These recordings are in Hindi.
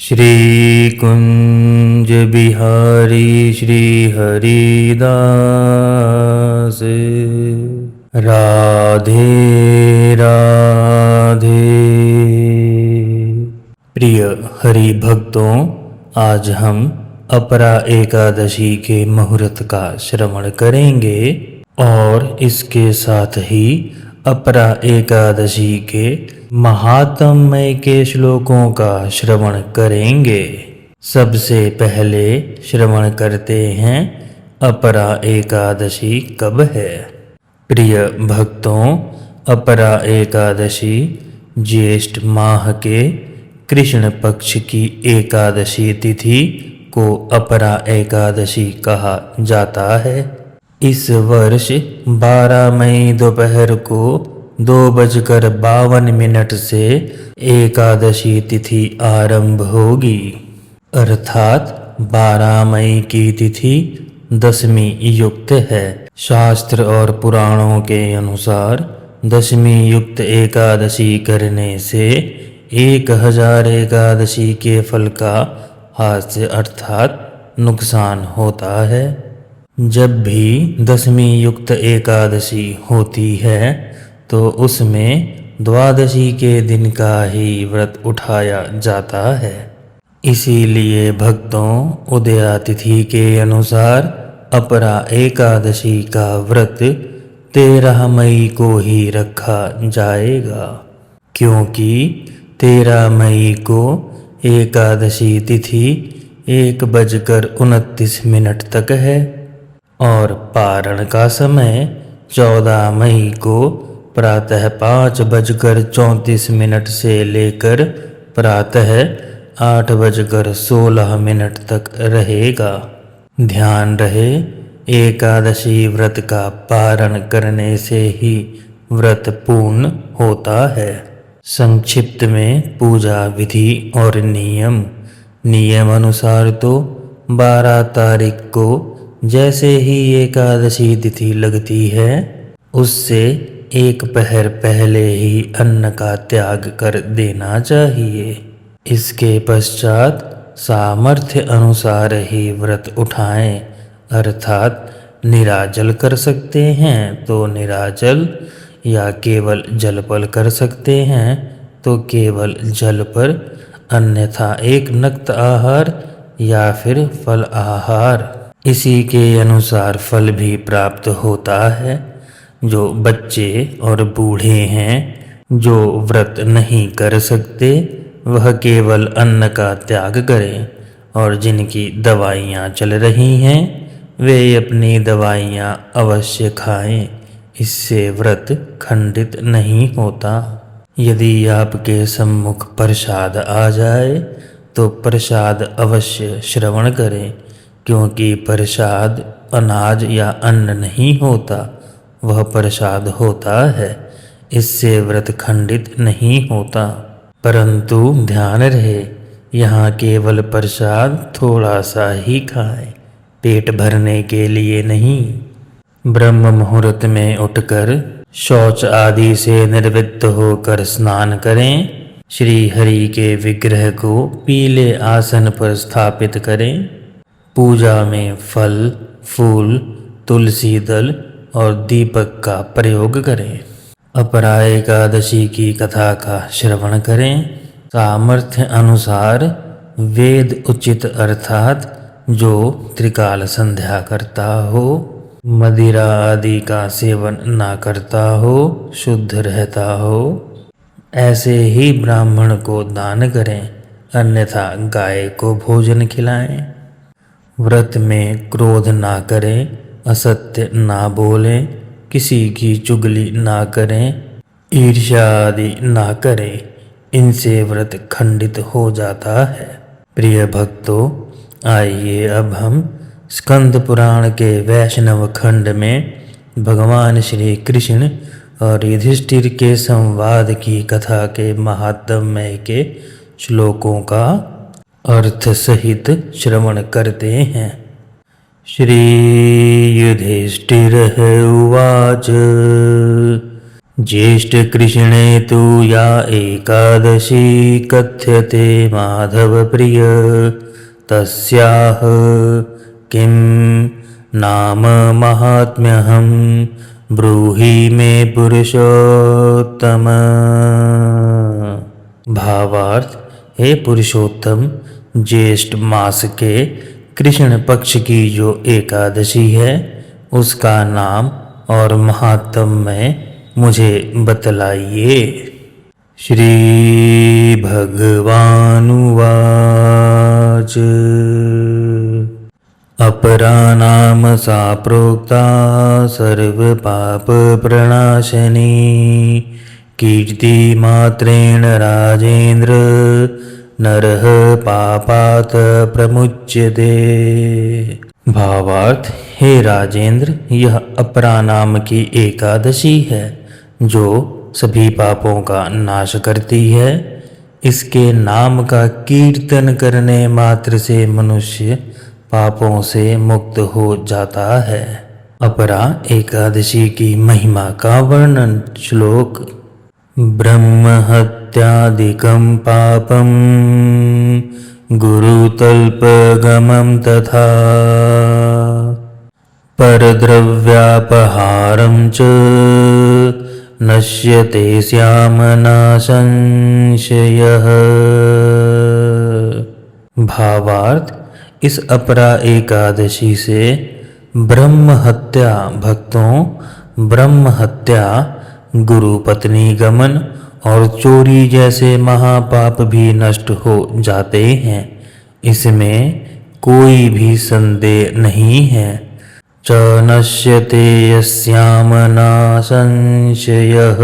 श्री कुंज बिहारी श्री हरिदास। राधे राधे। प्रिय हरि भक्तों, आज हम अपरा एकादशी के मुहूर्त का श्रवण करेंगे और इसके साथ ही अपरा एकादशी के महात्म्य के श्लोकों का श्रवण करेंगे। सबसे पहले श्रवण करते हैं अपरा एकादशी कब है। प्रिय भक्तों, अपरा एकादशी ज्येष्ठ माह के कृष्ण पक्ष की एकादशी तिथि को अपरा एकादशी कहा जाता है। इस वर्ष 12 मई दोपहर को 2:52 से एकादशी तिथि आरंभ होगी, अर्थात 12 मई की तिथि दशमी युक्त है। शास्त्र और पुराणों के अनुसार दशमी युक्त एकादशी करने से 1000 एकादशी के फल का हास्य अर्थात नुकसान होता है। जब भी दशमी युक्त एकादशी होती है तो उसमें द्वादशी के दिन का ही व्रत उठाया जाता है। इसीलिए भक्तों, उदया तिथि के अनुसार अपरा एकादशी का व्रत 13 मई को ही रखा जाएगा, क्योंकि 13 मई को एकादशी तिथि 1:29 तक है और पारण का समय 14 मई को प्रातः 5:34 से लेकर प्रातः 8:16 तक रहेगा। ध्यान रहे, एकादशी व्रत का पारण करने से ही व्रत पूर्ण होता है। संक्षिप्त में पूजा विधि और नियम अनुसार तो 12 तारीख को जैसे ही एकादशी तिथि लगती है उससे एक पहर पहले ही अन्न का त्याग कर देना चाहिए। इसके पश्चात सामर्थ्य अनुसार ही व्रत उठाएं, अर्थात निराजल कर सकते हैं तो निराजल, या केवल जल पर कर सकते हैं तो केवल जल पर, अन्यथा एक नक्त आहार या फिर फल आहार। इसी के अनुसार फल भी प्राप्त होता है। जो बच्चे और बूढ़े हैं जो व्रत नहीं कर सकते वह केवल अन्न का त्याग करें, और जिनकी दवाइयाँ चल रही हैं वे अपनी दवाइयाँ अवश्य खाएं, इससे व्रत खंडित नहीं होता। यदि आपके सम्मुख प्रसाद आ जाए तो प्रसाद अवश्य श्रवण करें, क्योंकि प्रसाद अनाज या अन्न नहीं होता, वह प्रसाद होता है। इससे व्रत खंडित नहीं होता। परंतु ध्यान रहे, यहाँ केवल प्रसाद थोड़ा सा ही खाएं, पेट भरने के लिए नहीं। ब्रह्म मुहूर्त में उठकर शौच आदि से निवृत्त होकर स्नान करें। श्री हरि के विग्रह को पीले आसन पर स्थापित करें। पूजा में फल, फूल, तुलसी दल और दीपक का प्रयोग करें। अपरा एकादशी की कथा का श्रवण करें। सामर्थ्य अनुसार वेद उचित, अर्थात जो त्रिकाल संध्या करता हो, मदिरा आदि का सेवन ना करता हो, शुद्ध रहता हो, ऐसे ही ब्राह्मण को दान करें, अन्यथा गाय को भोजन खिलाएं। व्रत में क्रोध ना करें, असत्य ना बोलें, किसी की चुगली ना करें, ईर्ष्या आदि ना करें, इनसे व्रत खंडित हो जाता है। प्रिय भक्तों, आइए अब हम स्कंद पुराण के वैष्णव खंड में भगवान श्री कृष्ण और युधिष्ठिर के संवाद की कथा के महात्म्य के श्लोकों का अर्थ सहित श्रवण करते हैं। श्री युधिष्ठिरः उवाच ज्येष्ठ कृष्णे तु या एकादशी कथ्यते माधव प्रिय तस्याह किं नाम महात्म्यहं ब्रूहि मे पुरुषोत्तम। भावार्थ, हे पुरुषोत्तम, ज्येष्ठ मास के कृष्ण पक्ष की जो एकादशी है उसका नाम और महात्म्य मुझे बतलाइए। श्री भगवानुवाच अपरा नाम सा प्रोक्ता सर्व पाप प्रणाशिनी कीर्तिमात्रेण राजेन्द्र नरः पापात् प्रमुच्यते। भावार्थ, हे राजेंद्र, यह अपरा नाम की एकादशी है जो सभी पापों का नाश करती है। इसके नाम का कीर्तन करने मात्र से मनुष्य पापों से मुक्त हो जाता है। अपरा एकादशी की महिमा का वर्णन श्लोक। ब्रह्महत्यादिकं पापं गुरुतल्पगमं तथा परद्रव्यापहारं च नश्यते स्यामना संशयः। भावार्थ, इस अपरा एकादशी से ब्रह्म हत्या भक्तों, ब्रह्म हत्या, गुरु पत्नी गमन और चोरी जैसे महापाप भी नष्ट हो जाते हैं, इसमें कोई भी संदेह नहीं है। च नश्यते यस्यामना संशयः।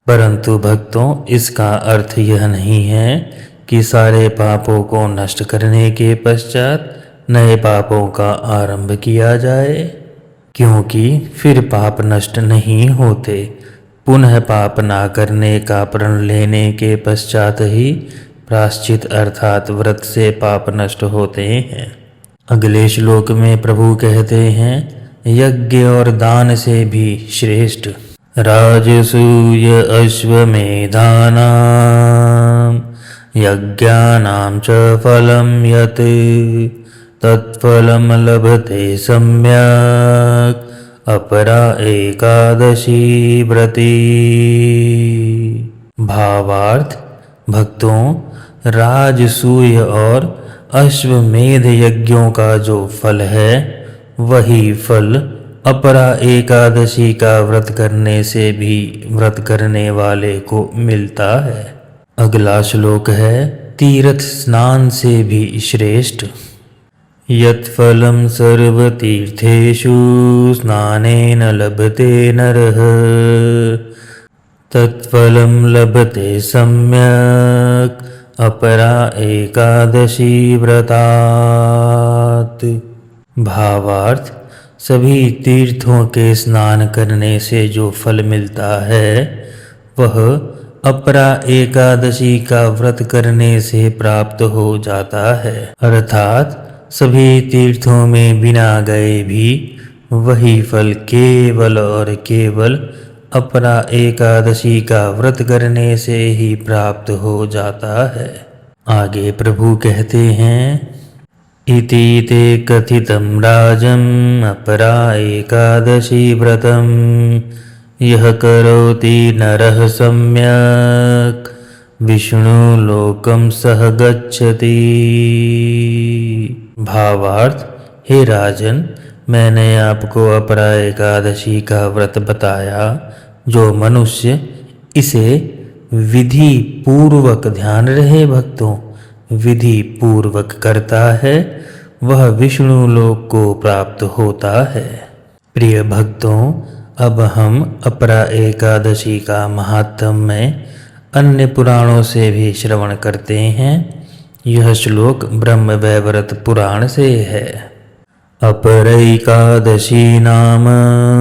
परंतु भक्तों, इसका अर्थ यह नहीं है कि सारे पापों को नष्ट करने के पश्चात नए पापों का आरंभ किया जाए, क्योंकि फिर पाप नष्ट नहीं होते। पुनः पाप ना करने का प्रण लेने के पश्चात ही प्रायश्चित अर्थात व्रत से पाप नष्ट होते हैं। अगले श्लोक में प्रभु कहते हैं, यज्ञ और दान से भी श्रेष्ठ राजसूय अश्वमेधानां यज्ञानां च फलं यत् तत्फलं लभते सम्यक् अपरा एकादशी व्रती। भावार्थ, भक्तों, राजसूय और अश्वमेध यज्ञों का जो फल है वही फल अपरा एकादशी का व्रत करने से भी व्रत करने वाले को मिलता है। अगला श्लोक है, तीर्थ स्नान से भी श्रेष्ठ यत्फलं सर्वतीर्थेषु स्नानेन लभते नरः तत्फलं लभते सम्यक् अपरा एकादशी व्रतात्। भावार्थ, सभी तीर्थों के स्नान करने से जो फल मिलता है वह अपरा एकादशी का व्रत करने से प्राप्त हो जाता है। अर्थात सभी तीर्थों में बिना गए भी वही फल केवल और केवल अपरा एकादशी का व्रत करने से ही प्राप्त हो जाता है। आगे प्रभु कहते हैं, इति ते कथितं राजन् अपरा एकादशी व्रतं यः करोति नरः सम्यक् विष्णुलोकं सह गच्छति। भावार्थ, हे राजन, मैंने आपको अपरा एकादशी का व्रत बताया। जो मनुष्य इसे विधि पूर्वक, ध्यान रहे भक्तों, विधि पूर्वक करता है वह विष्णु लोक को प्राप्त होता है। प्रिय भक्तों, अब हम अपरा एकादशी का महात्म्य अन्य पुराणों से भी श्रवण करते हैं। यह श्लोक ब्रह्म वैवर्त पुराण से है। अपरैकादशी नाम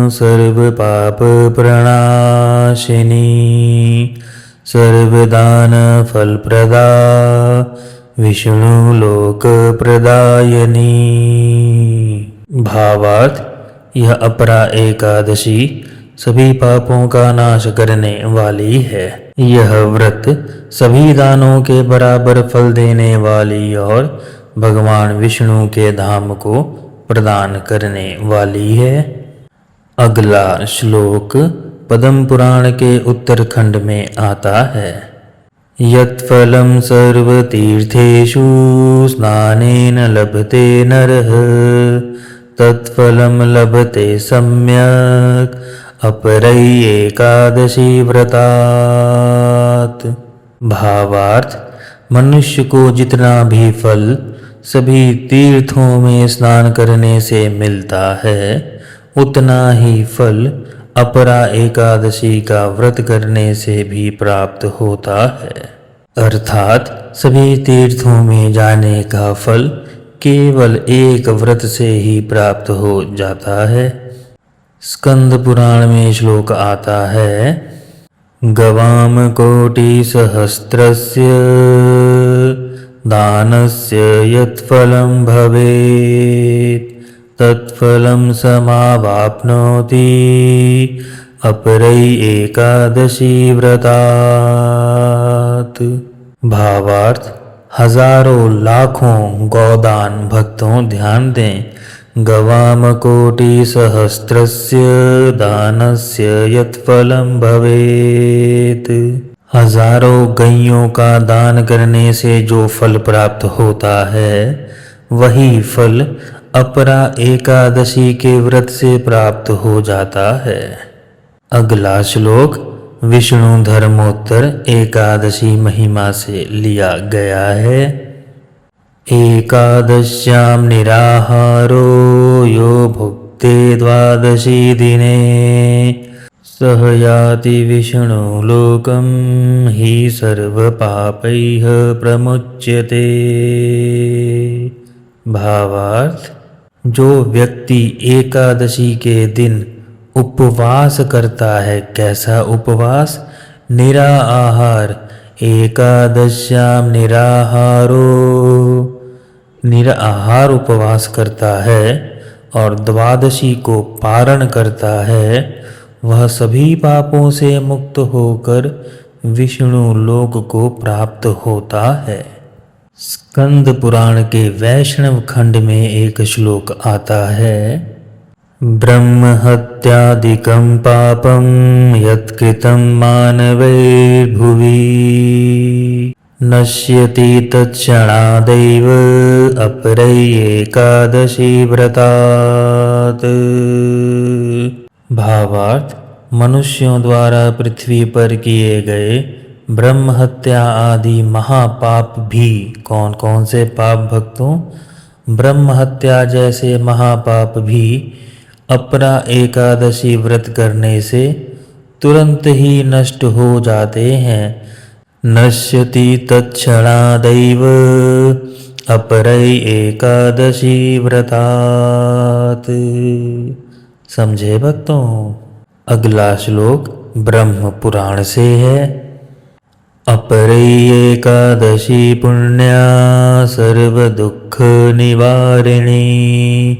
सर्व पाप प्रणाशिनी सर्वदान फलप्रदा विष्णु लोक प्रदायनी। भावार्थ, यह अपरा एकादशी सभी पापों का नाश करने वाली है। यह व्रत सभी दानों के बराबर फल देने वाली और भगवान विष्णु के धाम को प्रदान करने वाली है। अगला श्लोक पद्म पुराण के उत्तरखंड में आता है। यत्फलं सर्वतीर्थेषु स्नानेन लभते नरः तत्फलं लभते सम्यक् अपरै एकादशी व्रतात्। भावार्थ, मनुष्य को जितना भी फल सभी तीर्थों में स्नान करने से मिलता है, उतना ही फल अपरा एकादशी का व्रत करने से भी प्राप्त होता है। अर्थात सभी तीर्थों में जाने का फल केवल एक व्रत से ही प्राप्त हो जाता है। स्कंद पुराण में श्लोक आता है, गवाम कोटि सहस्त्रस्य दानस्य यत्फलं भवेत् तत्फलं समावाप्नोति अपरै एकादशी व्रतात्। भावार्थ, हजारों लाखों गौदान भक्तों ध्यान दें, गवाम कोटि सहस्त्रस्य दानस्य यत्फलं भवेत्। हजारों गैयों का दान करने से जो फल प्राप्त होता है, वही फल अपरा एकादशी के व्रत से प्राप्त हो जाता है। अगला श्लोक विष्णु धर्मोत्तर एकादशी महिमा से लिया गया है। एकादश्यां निराहारो यो भुक्ते द्वादशी दिने सह याति विष्णु लोकं हि सर्वपापैः प्रमुच्यते। भावार्थ, जो व्यक्ति एकादशी के दिन उपवास करता है, कैसा उपवास? निराहार। एकादश्याम निराहारो, निराहार उपवास करता है और द्वादशी को पारण करता है, वह सभी पापों से मुक्त होकर विष्णु लोक को प्राप्त होता है। स्कंद पुराण के वैष्णव खंड में एक श्लोक आता है, ब्रह्महत्यादिकं पापं यत्कृतं मानवैर्भुवि नश्यति तत्क्षणादेव अपरै एकादशी व्रतात्। भावार्थ, मनुष्यों द्वारा पृथ्वी पर किए गए ब्रह्म हत्या आदि महापाप भी, कौन कौन से पाप भक्तों? ब्रह्म हत्या जैसे महापाप भी अपरा एकादशी व्रत करने से तुरंत ही नष्ट हो जाते हैं। नश्यति तत्क्षणादैव अपरै एकादशी व्रतात्। समझे भक्तों? अगला श्लोक ब्रह्म पुराण से है। अपरै एकादशी पुण्या सर्व दुख निवारिणी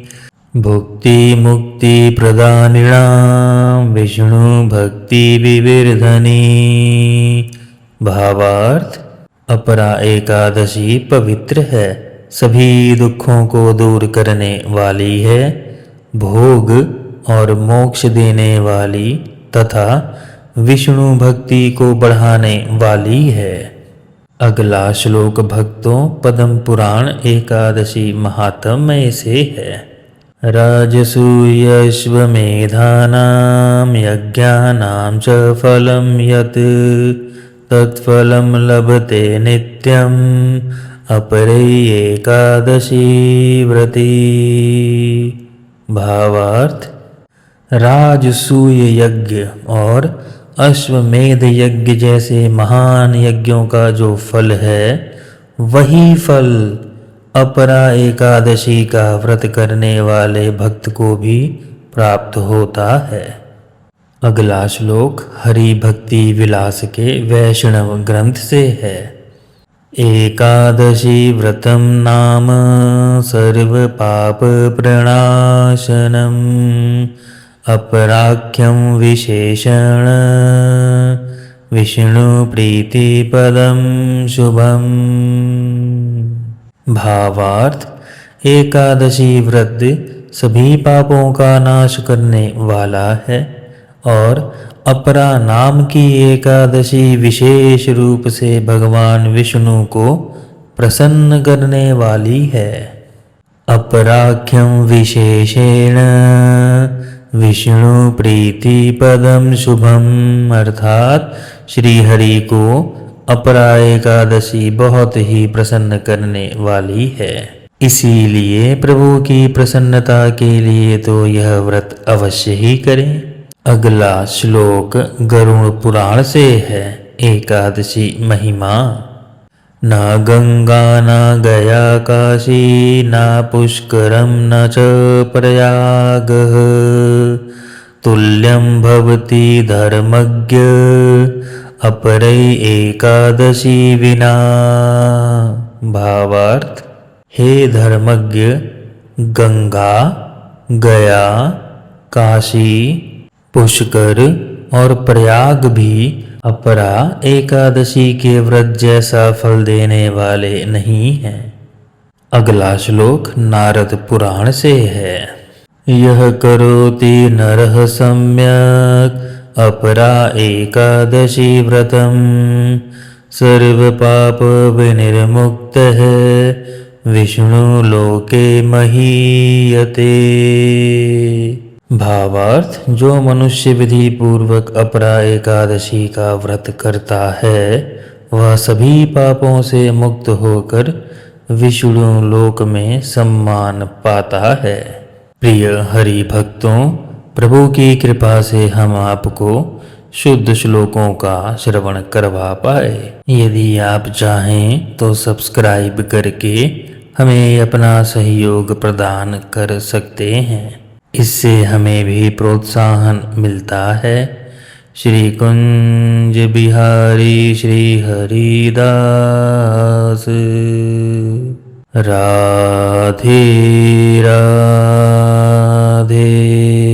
भुक्ति मुक्ति प्रदानिणां विष्णु भक्ति विवर्धनी। भावार्थ, अपरा एकादशी पवित्र है, सभी दुखों को दूर करने वाली है, भोग और मोक्ष देने वाली तथा विष्णु भक्ति को बढ़ाने वाली है। अगला श्लोक भक्तों पद्म पुराण एकादशी महात्म्य से है। राजसूयश्वमेधानां यज्ञानां च फलं यत् तत्फलं लभते नित्यम् अपरै एकादशी व्रती। भावार्थ, राजसूय यज्ञ और अश्वमेध यज्ञ जैसे महान यज्ञों का जो फल है, वही फल अपरा एकादशी का व्रत करने वाले भक्त को भी प्राप्त होता है। अगला श्लोक हरि भक्ति विलास के वैष्णव ग्रंथ से है। एकादशी व्रतं नाम सर्व पाप प्रणाशनम् अपराख्यं विशेषण विष्णु प्रीति पदम शुभम। भावार्थ, एकादशी व्रत सभी पापों का नाश करने वाला है और अपरा नाम की एकादशी विशेष रूप से भगवान विष्णु को प्रसन्न करने वाली है। अपराख्यं विशेषेण विष्णु प्रीति पदम शुभम, अर्थात श्री हरि को अपरा एकादशी बहुत ही प्रसन्न करने वाली है। इसीलिए प्रभु की प्रसन्नता के लिए तो यह व्रत अवश्य ही करें। अगला श्लोक गरुड़ पुराण से है। एकादशी महिमा। न गंगा न गया काशी न पुष्करम न च प्रयागः तुल्यं भवति धर्मज्ञ अपरै एकादशी विना। भावार्थ, हे धर्मज्ञ, गंगा, गया, काशी, पुष्कर और प्रयाग भी अपरा एकादशी के व्रत जैसा फल देने वाले नहीं हैं। अगला श्लोक नारद पुराण से है। यह करोति नरः सम्यक् अपरा एकादशी व्रतम सर्व पाप विनिर्मुक्तः विष्णु लोके महीयते। भावार्थ, जो मनुष्य विधि पूर्वक अपरा एकादशी का व्रत करता है वह सभी पापों से मुक्त होकर विष्णु लोक में सम्मान पाता है। प्रिय हरि भक्तों, प्रभु की कृपा से हम आपको शुद्ध श्लोकों का श्रवण करवा पाए। यदि आप चाहें तो सब्सक्राइब करके हमें अपना सहयोग प्रदान कर सकते हैं। इससे हमें भी प्रोत्साहन मिलता है। श्री कुंज बिहारी श्री हरिदास। राधे राधे।